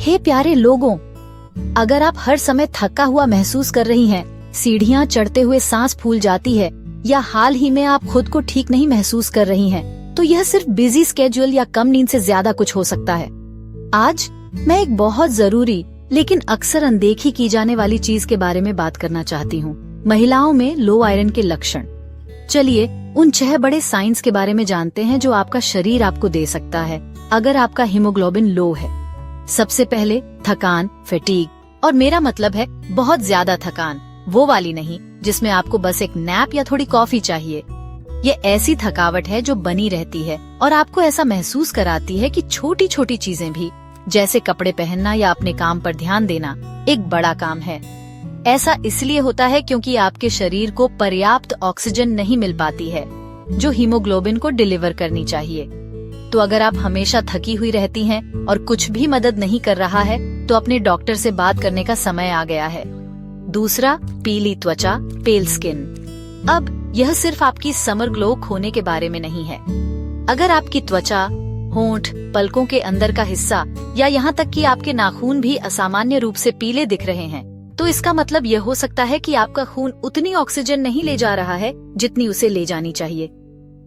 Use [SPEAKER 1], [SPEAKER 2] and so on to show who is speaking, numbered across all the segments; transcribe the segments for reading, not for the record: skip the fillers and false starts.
[SPEAKER 1] हे प्यारे लोगों, अगर आप हर समय थका हुआ महसूस कर रही हैं, सीढ़ियाँ चढ़ते हुए सांस फूल जाती है, या हाल ही में आप खुद को ठीक नहीं महसूस कर रही हैं, तो यह सिर्फ बिजी स्केड्यूल या कम नींद से ज्यादा कुछ हो सकता है। आज मैं एक बहुत जरूरी लेकिन अक्सर अनदेखी की जाने वाली चीज के बारे में बात करना चाहती हूँ, महिलाओं में लो आयरन के लक्षण। चलिए उन 6 बड़े साइंस के बारे में जानते हैं जो आपका शरीर आपको दे सकता है अगर आपका हीमोग्लोबिन लो है। सबसे पहले थकान, फैटीग, और मेरा मतलब है बहुत ज्यादा थकान, वो वाली नहीं जिसमें आपको बस एक नैप या थोड़ी कॉफी चाहिए। ये ऐसी थकावट है जो बनी रहती है और आपको ऐसा महसूस कराती है कि छोटी छोटी चीजें भी, जैसे कपड़े पहनना या अपने काम पर ध्यान देना, एक बड़ा काम है। ऐसा इसलिए होता है क्योंकि आपके शरीर को पर्याप्त ऑक्सीजन नहीं मिल पाती है जो हीमोग्लोबिन को डिलीवर करनी चाहिए। तो अगर आप हमेशा थकी हुई रहती हैं और कुछ भी मदद नहीं कर रहा है, तो अपने डॉक्टर से बात करने का समय आ गया है। दूसरा, पीली त्वचा, पेल स्किन। अब यह सिर्फ आपकी समर ग्लो खोने के बारे में नहीं है। अगर आपकी त्वचा, होंठ, पलकों के अंदर का हिस्सा या यहाँ तक कि आपके नाखून भी असामान्य रूप से पीले दिख रहे हैं, तो इसका मतलब यह हो सकता है कि आपका खून उतनी ऑक्सीजन नहीं ले जा रहा है जितनी उसे ले जानी चाहिए।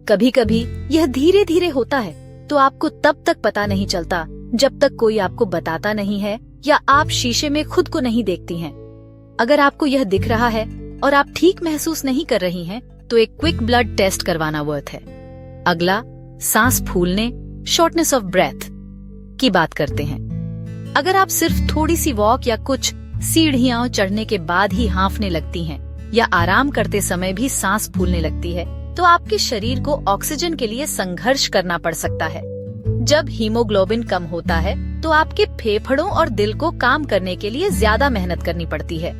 [SPEAKER 1] कभी कभी यह धीरे धीरे होता है, तो आपको तब तक पता नहीं चलता जब तक कोई आपको बताता नहीं है या आप शीशे में खुद को नहीं देखती हैं। अगर आपको यह दिख रहा है और आप ठीक महसूस नहीं कर रही हैं, तो एक क्विक ब्लड टेस्ट करवाना वर्थ है। अगला, सांस फूलने, शॉर्टनेस ऑफ ब्रेथ की बात करते हैं। अगर आप सिर्फ थोड़ी सी वॉक या कुछ सीढ़ियां चढ़ने के बाद ही हांफने लगती हैं या आराम करते समय भी सांस फूलने लगती है, तो आपके शरीर को ऑक्सीजन के लिए संघर्ष करना पड़ सकता है। जब हीमोग्लोबिन कम होता है, तो आपके फेफड़ों और दिल को काम करने के लिए ज्यादा मेहनत करनी पड़ती है।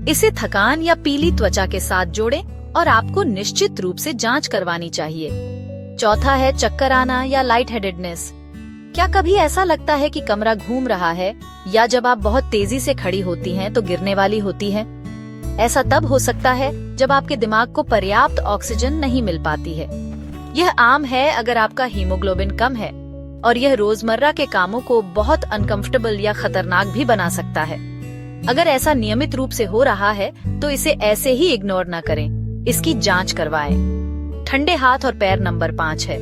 [SPEAKER 1] इसे थकान या पीली त्वचा के साथ जोड़ें और आपको निश्चित रूप से जांच करवानी चाहिए। चौथा है चक्कर आना या लाइट हेडेडनेस। क्या कभी ऐसा लगता है कि कमरा घूम रहा है, या जब आप बहुत तेजी से खड़ी होती हैं तो गिरने वाली होती हैं? ऐसा तब हो सकता है जब आपके दिमाग को पर्याप्त ऑक्सीजन नहीं मिल पाती है। यह आम है अगर आपका हीमोग्लोबिन कम है, और यह रोजमर्रा के कामों को बहुत अनकंफर्टेबल या खतरनाक भी बना सकता है। अगर ऐसा नियमित रूप से हो रहा है, तो इसे ऐसे ही इग्नोर न करें, इसकी जांच करवाएं। ठंडे हाथ और पैर नंबर 5 है।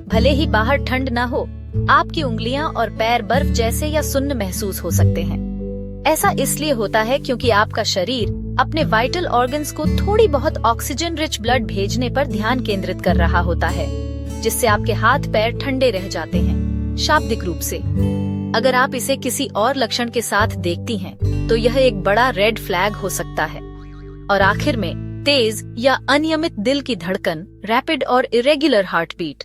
[SPEAKER 1] भले ही बाहर ठंड न हो, आपकी उंगलियां और पैर बर्फ जैसे या सुन्न महसूस हो सकते हैं। ऐसा इसलिए होता है क्योंकि आपका शरीर अपने वाइटल ऑर्गन्स को थोड़ी बहुत ऑक्सीजन रिच ब्लड भेजने पर ध्यान केंद्रित कर रहा होता है, जिससे आपके हाथ पैर ठंडे रह जाते हैं, शाब्दिक रूप से। अगर आप इसे किसी और लक्षण के साथ देखती हैं, तो यह एक बड़ा रेड फ्लैग हो सकता है। और आखिर में, तेज या अनियमित दिल की धड़कन, रैपिड और इरेगुलर हार्ट बीट।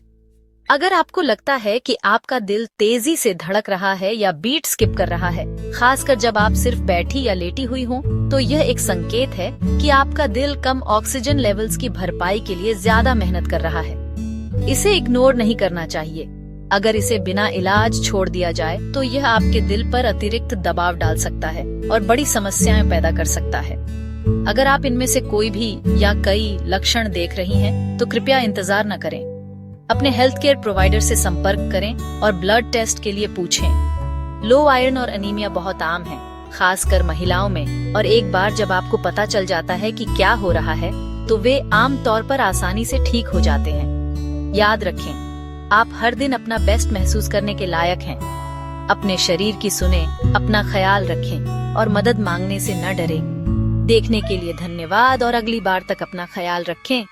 [SPEAKER 1] अगर आपको लगता है कि आपका दिल तेजी से धड़क रहा है या बीट स्किप कर रहा है, खासकर जब आप सिर्फ बैठी या लेटी हुई हो, तो यह एक संकेत है कि आपका दिल कम ऑक्सीजन लेवल्स की भरपाई के लिए ज्यादा मेहनत कर रहा है। इसे इग्नोर नहीं करना चाहिए। अगर इसे बिना इलाज छोड़ दिया जाए, तो यह आपके दिल पर अतिरिक्त दबाव डाल सकता है और बड़ी समस्याएं पैदा कर सकता है। अगर आप इनमें से कोई भी या कई लक्षण देख रही हैं, तो कृपया इंतजार न करें। अपने हेल्थ केयर प्रोवाइडर से संपर्क करें और ब्लड टेस्ट के लिए पूछें। लो आयरन और एनीमिया बहुत आम है, खासकर महिलाओं में, और एक बार जब आपको पता चल जाता है कि क्या हो रहा है, तो वे आम तौर पर आसानी से ठीक हो जाते हैं। याद रखें, आप हर दिन अपना बेस्ट महसूस करने के लायक हैं। अपने शरीर की सुने, अपना ख्याल रखें और मदद मांगने से न डरें। देखने के लिए धन्यवाद और अगली बार तक अपना ख्याल रखें।